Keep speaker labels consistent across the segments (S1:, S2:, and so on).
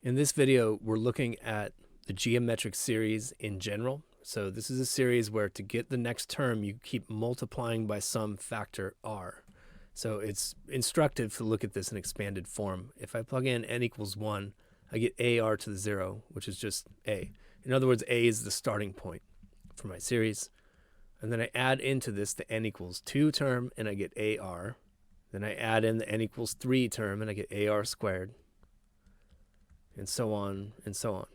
S1: In this video, we're looking at the geometric series in general. So this is a series where to get the next term, you keep multiplying by some factor r. So it's instructive to look at this in expanded form. If I plug in n equals 1, I get ar to the 0, which is just a. In other words, a is the starting point for my series. And then I add into this the n equals 2 term, and I get ar. Then I add in the n equals 3 term, and I get ar squared. And so on and so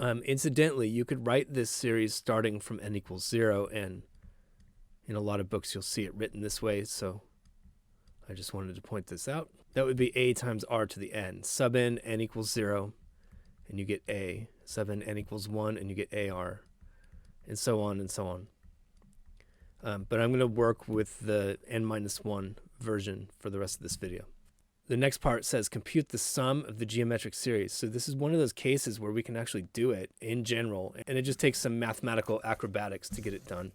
S1: on. Incidentally, you could write this series starting from n equals 0, and in a lot of books you'll see it written this way, so I just wanted to point this out. That would be a times r to the n. Sub in n equals 0, and you get a. Sub in n equals 1, and you get ar, and so on and so on. But I'm going to work with the n minus 1 version for the rest of this video. The next part says compute the sum of the geometric series. So this is one of those cases where we can actually do it in general, and it just takes some mathematical acrobatics to get it done.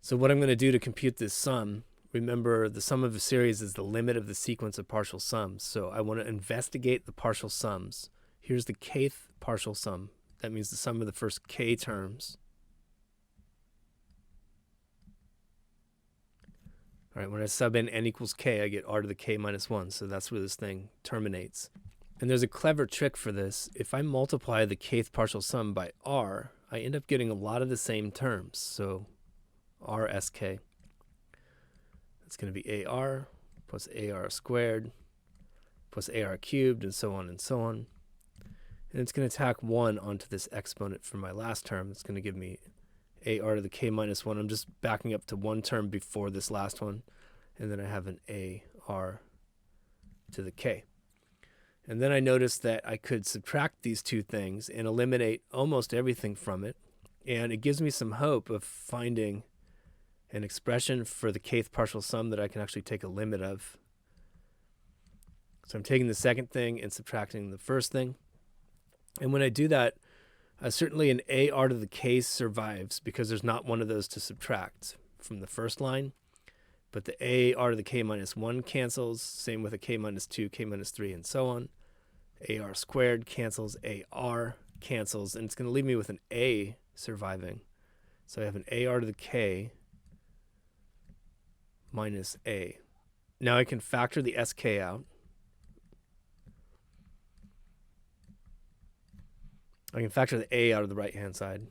S1: So what I'm going to do to compute this sum, remember the sum of a series is the limit of the sequence of partial sums. So I want to investigate the partial sums. Here's the kth partial sum. That means the sum of the first k terms. All right, when I sub in n equals k, I get r to the k minus 1. So that's where this thing terminates. And there's a clever trick for this. If I multiply the kth partial sum by r, I end up getting a lot of the same terms. So rsk. That's going to be ar plus ar squared plus ar cubed, and so on and so on. And it's going to tack 1 onto this exponent for my last term. That's going to give me ar to the k minus 1. I'm just backing up to one term before this last one, and then I have an ar to the k. And then I noticed that I could subtract these two things and eliminate almost everything from it, and it gives me some hope of finding an expression for the kth partial sum that I can actually take a limit of. So I'm taking the second thing and subtracting the first thing, and when I do that, certainly an ar to the k survives because there's not one of those to subtract from the first line. But the ar to the k minus 1 cancels. Same with a k minus 2, k minus 3, and so on. Ar squared cancels. Ar cancels. And it's going to leave me with an a surviving. So I have an ar to the k minus a. Now I can factor the sk out. I can factor the a out of the right-hand side.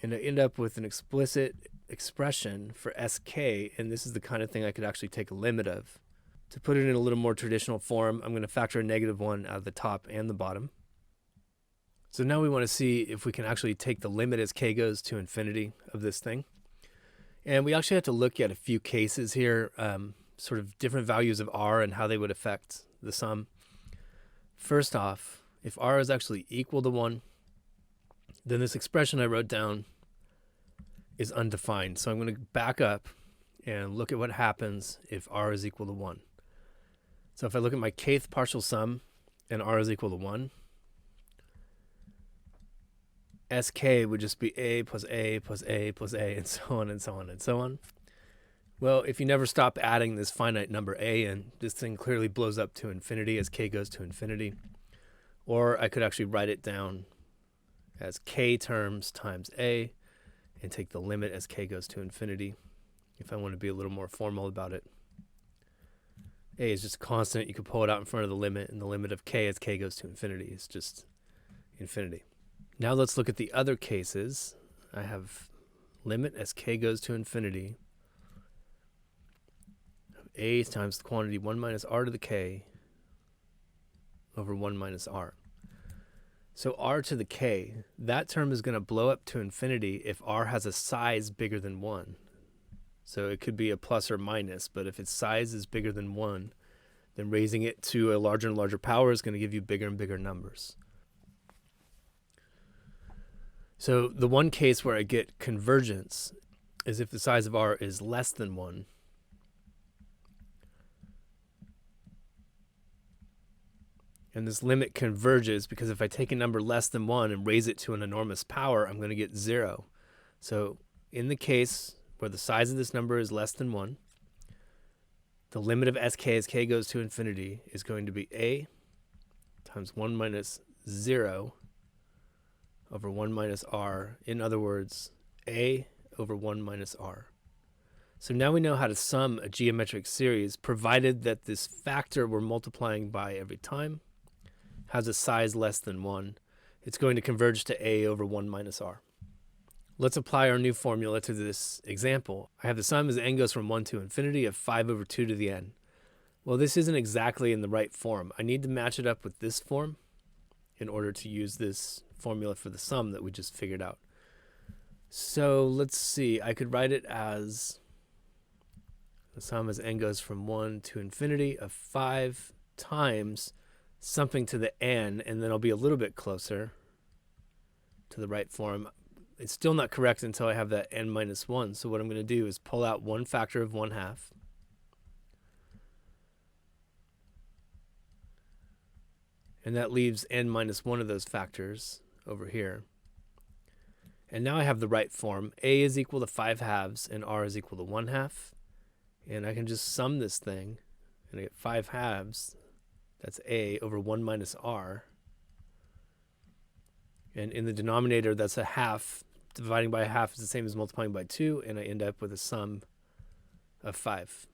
S1: And I end up with an explicit expression for sk, and this is the kind of thing I could actually take a limit of. To put it in a little more traditional form, I'm going to factor a -1 out of the top and the bottom. So now we want to see if we can actually take the limit as k goes to infinity of this thing. And we actually have to look at a few cases here, sort of different values of r and how they would affect the sum. First off, if r is actually equal to 1, then this expression I wrote down is undefined. So I'm going to back up and look at what happens if r is equal to 1. So if I look at my kth partial sum and r is equal to 1, sk would just be a plus a plus a plus a, and so on and so on and so on. Well, if you never stop adding this finite number a in, this thing clearly blows up to infinity as k goes to infinity. Or I could actually write it down as k terms times a and take the limit as k goes to infinity if I want to be a little more formal about it. A is just a constant. You could pull it out in front of the limit, and the limit of k as k goes to infinity is just infinity. Now let's look at the other cases. I have limit as k goes to infinity a times the quantity 1 minus r to the k over 1 minus r. So r to the k, that term is going to blow up to infinity if r has a size bigger than 1. So it could be a plus or minus, but if its size is bigger than 1, then raising it to a larger and larger power is going to give you bigger and bigger numbers. So the one case where I get convergence is if the size of r is less than 1. And this limit converges because if I take a number less than 1 and raise it to an enormous power, I'm going to get 0. So in the case where the size of this number is less than 1, the limit of sk as k goes to infinity is going to be a times 1 minus 0 over 1 minus r. In other words, a over 1 minus r. So now we know how to sum a geometric series, provided that this factor we're multiplying by every time has a size less than 1. It's going to converge to a over 1 minus r. Let's apply our new formula to this example. I have the sum as n goes from 1 to infinity of 5 over 2 to the n. Well, this isn't exactly in the right form. I need to match it up with this form in order to use this formula for the sum that we just figured out. So let's see. I could write it as the sum as n goes from 1 to infinity of 5 times something to the n, and then I'll be a little bit closer to the right form. It's still not correct until I have that n minus 1. So what I'm going to do is pull out one factor of 1/2. And that leaves n minus 1 of those factors over here. And now I have the right form. A is equal to 5/2 and r is equal to 1/2. And I can just sum this thing and I get 5/2. That's a over 1 minus r. And in the denominator, that's a half. Dividing by a half is the same as multiplying by 2, and I end up with a sum of 5.